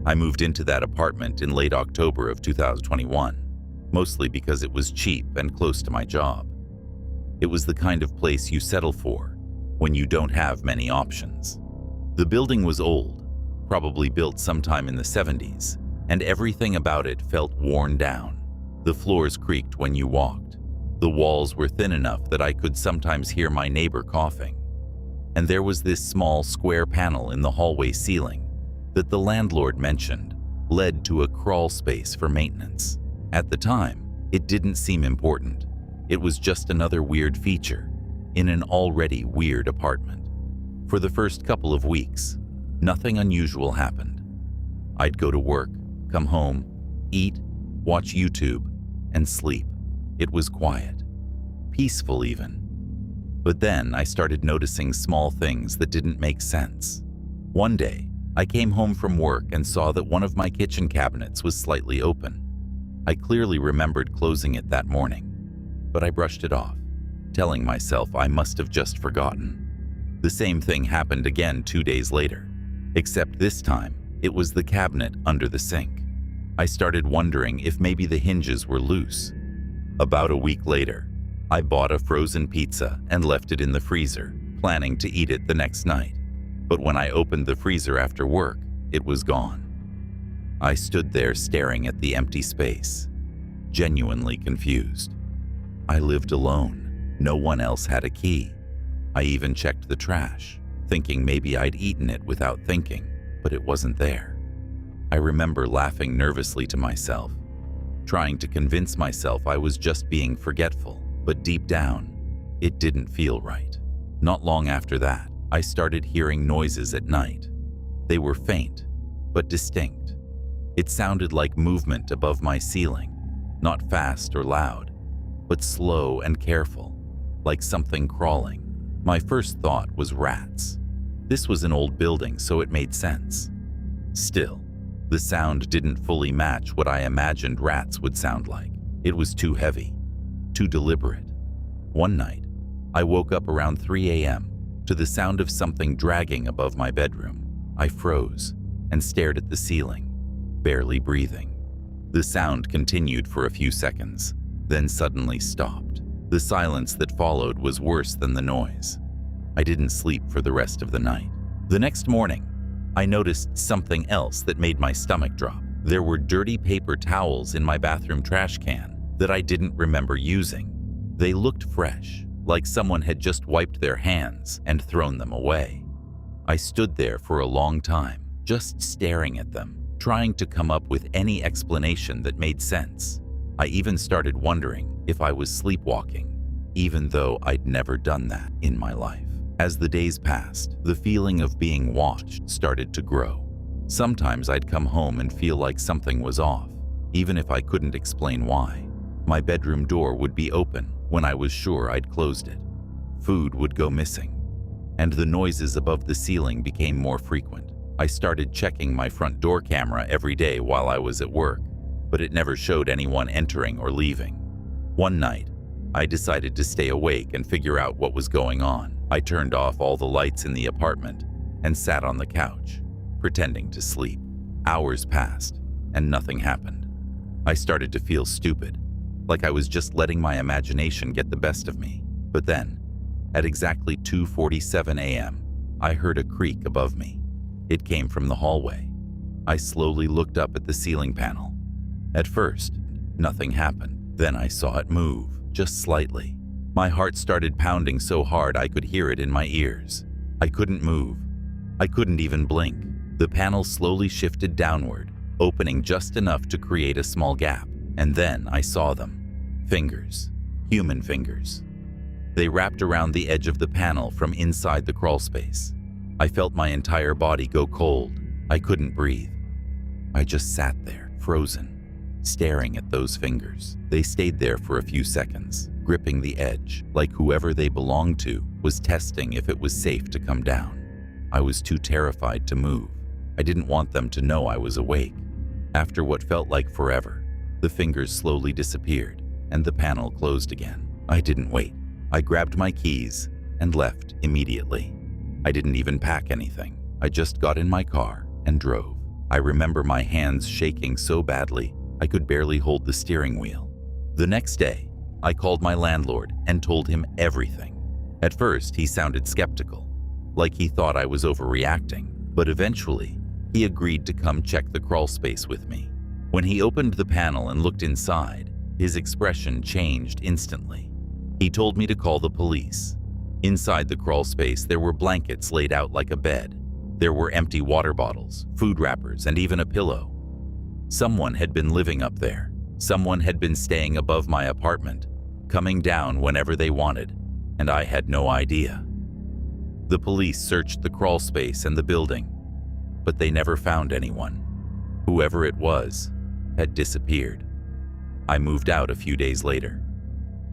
I moved into that apartment in late October of 2021, mostly because it was cheap and close to my job. It was the kind of place you settle for when you don't have many options. The building was old, probably built sometime in the 70s, and everything about it felt worn down. The floors creaked when you walked. The walls were thin enough that I could sometimes hear my neighbor coughing. And there was this small square panel in the hallway ceiling that the landlord mentioned led to a crawl space for maintenance. At the time, it didn't seem important. It was just another weird feature in an already weird apartment. For the first couple of weeks, nothing unusual happened. I'd go to work, come home, eat, watch YouTube, and sleep. It was quiet, peaceful even. But then I started noticing small things that didn't make sense. One day, I came home from work and saw that one of my kitchen cabinets was slightly open. I clearly remembered closing it that morning, but I brushed it off, telling myself I must have just forgotten. The same thing happened again 2 days later, except this time it was the cabinet under the sink. I started wondering if maybe the hinges were loose. About a week later, I bought a frozen pizza and left it in the freezer, planning to eat it the next night. But when I opened the freezer after work, it was gone. I stood there staring at the empty space, genuinely confused. I lived alone. No one else had a key. I even checked the trash, thinking maybe I'd eaten it without thinking, but it wasn't there. I remember laughing nervously to myself, trying to convince myself I was just being forgetful, but deep down, it didn't feel right. Not long after that, I started hearing noises at night. They were faint, but distinct. It sounded like movement above my ceiling, not fast or loud, but slow and careful, like something crawling. My first thought was rats. This was an old building, so it made sense. Still, the sound didn't fully match what I imagined rats would sound like. It was too heavy, too deliberate. One night, I woke up around 3 a.m. to the sound of something dragging above my bedroom. I froze and stared at the ceiling, barely breathing. The sound continued for a few seconds, then suddenly stopped. The silence that followed was worse than the noise. I didn't sleep for the rest of the night. The next morning, I noticed something else that made my stomach drop. There were dirty paper towels in my bathroom trash can that I didn't remember using. They looked fresh, like someone had just wiped their hands and thrown them away. I stood there for a long time, just staring at them, trying to come up with any explanation that made sense. I even started wondering if I was sleepwalking, even though I'd never done that in my life. As the days passed, the feeling of being watched started to grow. Sometimes I'd come home and feel like something was off, even if I couldn't explain why. My bedroom door would be open when I was sure I'd closed it. Food would go missing, and the noises above the ceiling became more frequent. I started checking my front door camera every day while I was at work, but it never showed anyone entering or leaving. One night, I decided to stay awake and figure out what was going on. I turned off all the lights in the apartment and sat on the couch, pretending to sleep. Hours passed, and nothing happened. I started to feel stupid, like I was just letting my imagination get the best of me. But then, at exactly 2:47 a.m., I heard a creak above me. It came from the hallway. I slowly looked up at the ceiling panel. At first, nothing happened. Then I saw it move, just slightly. My heart started pounding so hard I could hear it in my ears. I couldn't move. I couldn't even blink. The panel slowly shifted downward, opening just enough to create a small gap. And then I saw them. Fingers. Human fingers. They wrapped around the edge of the panel from inside the crawl space. I felt my entire body go cold. I couldn't breathe. I just sat there, frozen, staring at those fingers. They stayed there for a few seconds, gripping the edge, like whoever they belonged to was testing if it was safe to come down. I was too terrified to move. I didn't want them to know I was awake. After what felt like forever, the fingers slowly disappeared, and the panel closed again. I didn't wait. I grabbed my keys and left immediately. I didn't even pack anything. I just got in my car and drove. I remember my hands shaking so badly I could barely hold the steering wheel. The next day, I called my landlord and told him everything. At first, he sounded skeptical, like he thought I was overreacting, but eventually, he agreed to come check the crawl space with me. When he opened the panel and looked inside, his expression changed instantly. He told me to call the police. Inside the crawl space, there were blankets laid out like a bed. There were empty water bottles, food wrappers, and even a pillow. Someone had been living up there. Someone had been staying above my apartment, coming down whenever they wanted, and I had no idea. The police searched the crawl space and the building, but they never found anyone. Whoever it was had disappeared. I moved out a few days later.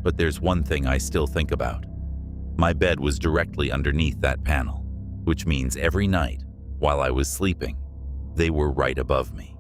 But there's one thing I still think about. My bed was directly underneath that panel, which means every night, while I was sleeping, they were right above me.